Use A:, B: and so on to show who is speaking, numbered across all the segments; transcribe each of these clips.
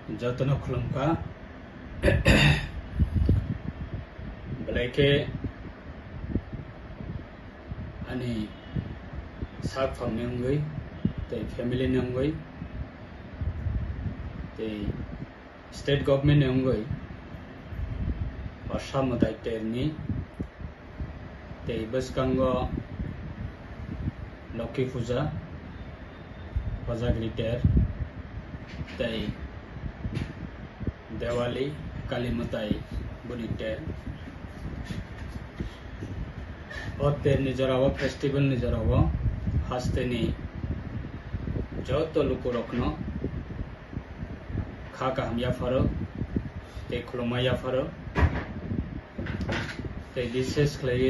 A: जतन खुलमका बलाइके अनि साग फार्म नेंगई ते फैमिली नेंगई ते स्टेट गवर्नमेंट नेंगई असम दायित्वनि ते बसकांगो लकी पूजा पजागरी टेर ते देवाली काली मताई बुनी टेर और तेर निजराव फेस्टिवल निजराव हास्तेनी जो तो लुको रखनो खा का हम या फरो ते खुलमा या फरो ते विशेष खलाई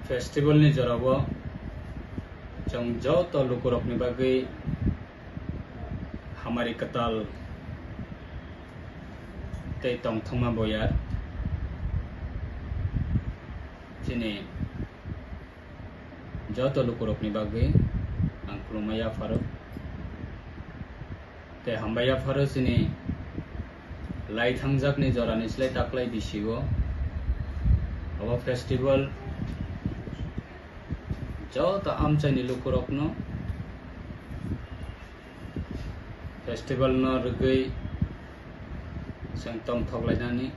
A: फेस्टिवल निजराव जों जो तो लुको रखने बागै हमारी कताल ते तंगथमा बोयार जिने जो तो लुको रखने बागै आं खुलुमाया फारो ते हमबाया फारो जिने लाई थांजाकनि जरानिस्लाय ताक्लाय बिसिगो अब फेस्टिवल जो तो आमचाइनि लुको रखनो फेस्टिवल न रुगै जों तम थगलायनानै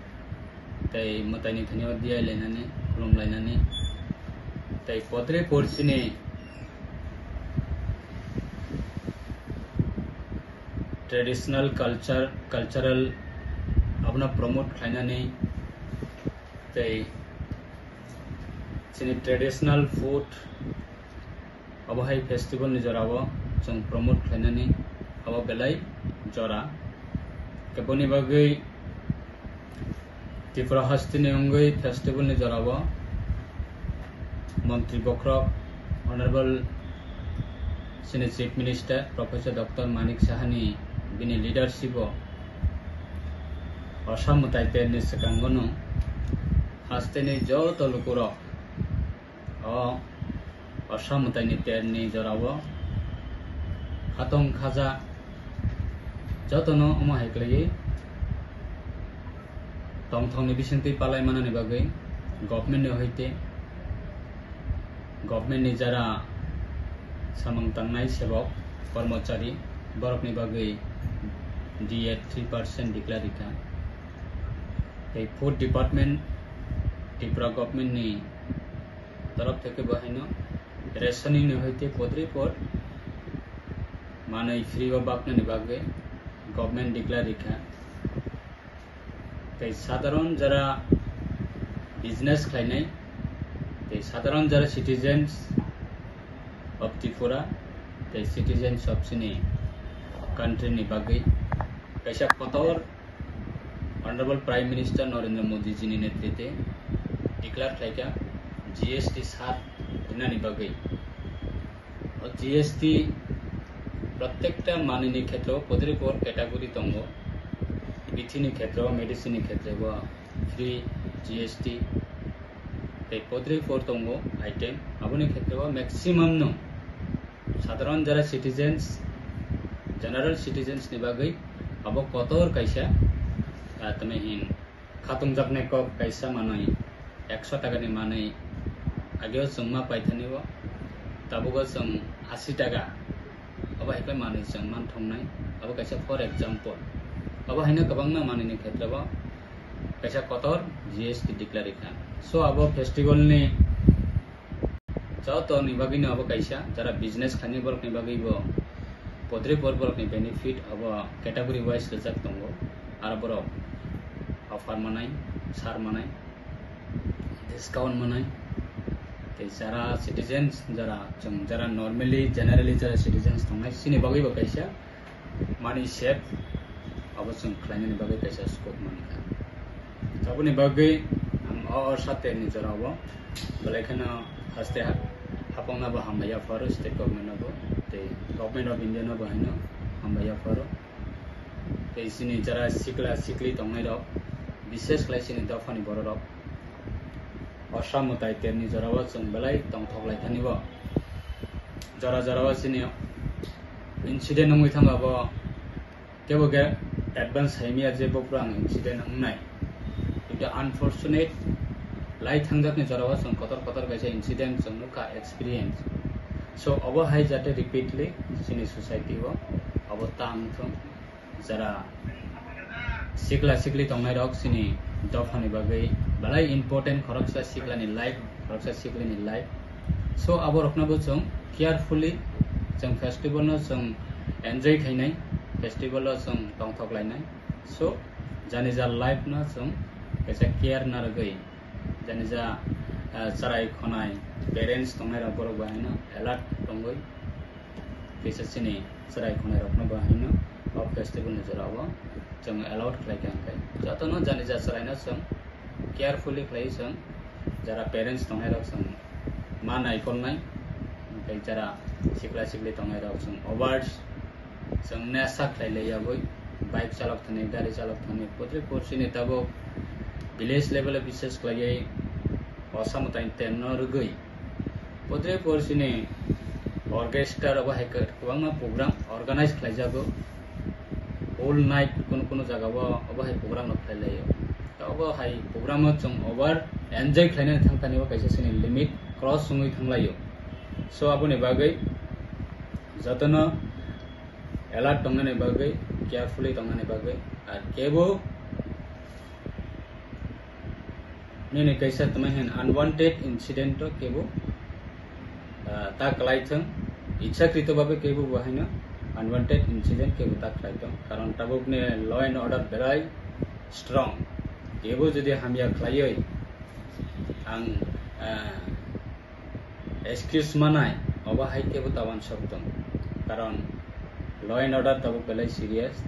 A: तै मताइनि थनियाव दियायलायनानै खुलुमलायनानै तै पद्रे परसिनि ट्रेडिशनल कल्चरल अपना प्रमोट खालायनानै तै जोंनि ट्रेडिशनल फूड अबहाय फेस्टिवल निजराव जों प्रमोट खालायनानै अब बेलाय जरा केबोनि बागै त्रिपुरा हास्तिनि अंगै फेस्टिवल निजराव मंत्री बख्रब ऑनरेबल सिने chief minister professor doctor Manik साहानि बिनि लीडरशिप असम ताइतेरनि सिगांगनो हास्तिनि जो तलुकुर असम ताइनि तेरनि जराव हातं खाजा जतनो अमा हेक्लयै तंथंनि बिसंति पालाय मानानि बागै गवर्नमेंट हइते गवर्नमेंट नि जरा सामंग तांनाय सेवक कर्मचारी बरकनि बागै DA 3% डिक्लारिका এই फूड डिपार्टमेंट त्रिपुरा गवर्नमेंट नि तरफ থেকে बहायनो रेशनिंग नि हइते पद्रे पर मानै फ्री बाकनि बागै गवर्नमेंट डिक्लारिका तै साधारण जरा बिजनेस खालायनाय तै साधारण जरा सिटीजन्स ऑफ त्रिपुरा तै सिटीजन्स ऑफ सिनी कंट्री नि बागै कैसा कतौर honourable prime minister Narendra Modi ji नि नेतृत्वे डिक्लेयर खालायका GST 7 दिनानि बागै और GST प्रत्येकटा मानिनि क्षेत्र पद्रे पर कैटेगरी दंगो बिथिनि क्षेत्र मेडिसिन क्षेत्र फ्री GST ते पद्रे पर दंगो आइटेम आबुनि क्षेत्र मैक्सिमम नो साधारण जरा सिटीजन्स जनरल सिटीजन्स नि बागै अब कतोर कैसा तमे हिन खातुम जाकने को कैसा मानै 100 टाका नि मानै आगे जोंमा पाइथानिबो ताबुगो जों 80 टाका अब हेक्ला मानै जों मान थंनाय अब कैसा फॉर एग्जांपल अब हैनो गोबांना मानैनि क्षेत्रआव कैसा कतोर GST डिक्लेरिका सो अब फेस्टिवल नि जातो नि बागैनो अब कैसा जरा बिजनेस खानि बरकनि बागैबो पद्रे पर बरकनि बेनिफिट अब कैटेगरी वाइज रजाक दंगो आरो बरक ऑफर मानाय सार मानाय डिस्काउंट मानाय ते जरा सिटीजन्स जरा जों जरा नॉर्मली जनरली जरा सिटीजन्स दंनाय सिनि बागैबो कैसा मानि सेफ अब जों खालायनायनि बागै कैसा स्कोप मानिका ताबुनि बागै और साथे निजराव बलायखाना हास्ते हापांनाबो हामबाया फारो स्टेट गवर्नमेंटआबो ते गवर्नमेंट ऑफ इंडिया नाबो हैनो हामबाया फारो ते सिनि जरा सिक्ला सिक्ली दंनाय रक विशेष खालाय सिनि दफानि बर रक असम ताइतेरनि जराव जों बेलाय तंथगलाय थानिबो जरा जरावा सिनि incident nungui thanga bo kebo ge advance haimia je bo prang incident nungnai itu unfortunate lai thangjak ni jarawa song kotor kaisa incident song ka experience so abo hai jate repeatedly sini society wo abo tang thong jara sikla sikli tongnai rok sini dofani bagai balai important khoroksa sikla ni life khoroksa sikli ni life so abo rokna bo song carefully jang festival no jang enjoy khainai festival no jang tongthok lainai so jani ja life no jang kaisa care na ragai jani ja sarai khonai parents tongnai rok borok bahina alert tongoi kaisa sini sarai khonai rok no bahina of festival ni jarawa jang allowed khlai kai jatono jani ja sarai na jang carefully khlai jang jara parents tongnai rok jang manai kolnai kai jara sikla sikli tongnai rok jang overs jang nesa khlai leyaboi bike chalok thani gari chalok thani potri porsini tabo village level বিশেষ khlai অসামতাই তেন রগৈ potri porsini orchestra aba hacker kwangma program organize khlai jago whole night kono jaga bo aba hai program no khlai layo aba hai program jong over enjoy khlaina thangtani bo kaisa sini limit cross sungui thanglayo so aboni bagai jatono alert tongani bagai carefully tongani bagai ar kebo nene kaisa tamahen unwanted incident to kebo ta kalai thang ichhakrito babe kebo bahina unwanted incident kebo ta kalai thang karon tabukne law and order very strong kebo jodi hamia khlaioi ang excuse manai oba hai kebo tawan sabdong karon law and order tabuk belai serious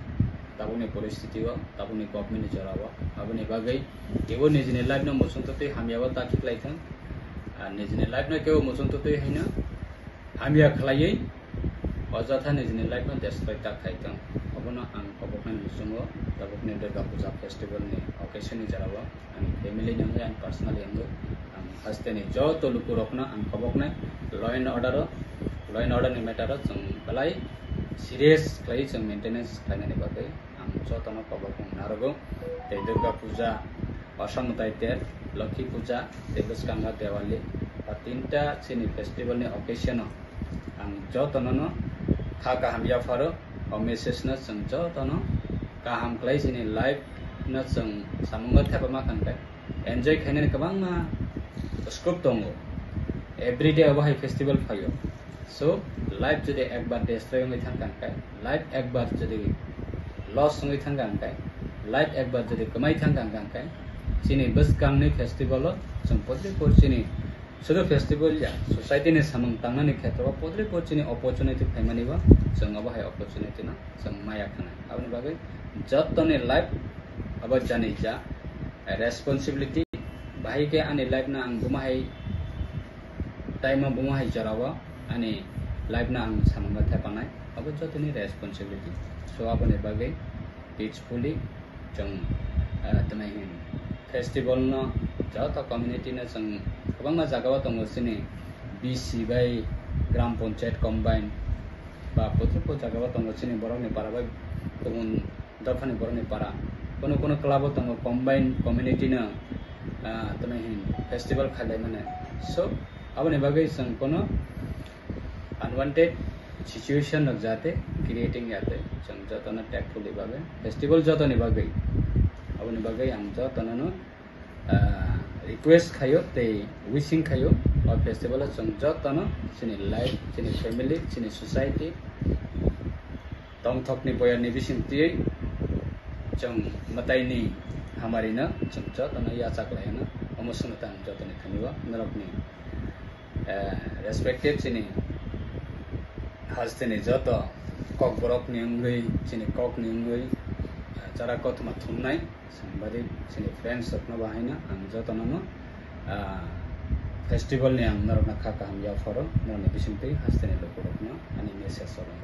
A: tabuni परिस्थिति हो tabuni government jarawa abuni bagai kebo nijini life no musung tote hamiawa ta khiklai thang nijini life no kebo musung tote haina hamia khlaiei অযথা nijini life no destroy ta khai thang abono ang koboknai musungo tabukne Durga Puja festival ni occasion ni jarawa ani family ni ang personally ang haste ni joto luku rokna ang koboknai law and order ni matter jang balai serious khlai jang maintenance khlaina ni bagai ang jotono kobokong narogo te Durga Puja অসমতাই ter Lakshmi Puja Devaskanga Diwali tinta sini festival ni occasion ang jotono no khaka hamya faro o message na jang jotono kaham khlai sini live na jang samunga thapama kankai enjoy khainani kabang ma scope tongo everyday abo hai festival phayo so live jodi ekbar destroy ngai thang kankai live ekbar jodi loss ngai thang kankai live ekbar jodi kamai thang kankai sini bus kangni festival jang potri porsini sudo festival ya society ni samang tangani khetra potri porsini opportunity phaimani ba jang abo hai opportunity na jang maya khana abni bagai jotone life abo jani ja responsibility bahai ke ani life na ang bumahai time bumahai jarawa ani life na ang samanga thapanai abo jotoni responsibility so aboni bagai peacefully jang tamai festival no jata community na jang kabangma jagawa tongo sini BC by gram panchayat combine ba potro jagawa tongo sini borok ni para bai tumun dafani borok ni para kono club tongo combine community na tamai festival khalai mane so aboni bagai sang kono unwanted situation nak jate creating yate jang jatona tactfully bagai festival jatoni bagai aboni bagai ang jatona no request khayo te wishing khayo or festival jang jatona sini life sini family sini society tongthok ni boyar ni bising ti jang matai ni hamari na jang jatona ya chaklai na omosun ta jatoni khaniwa narok ni respected sini haste ni joto kok borok ni ngai sini kok ni ngai jara kotma thumnai sambari sini friends sapna bahina ang jotono no festival ni ang narok na khaka ham ya foro narok ni bisinti haste ni lokorok no ani message soro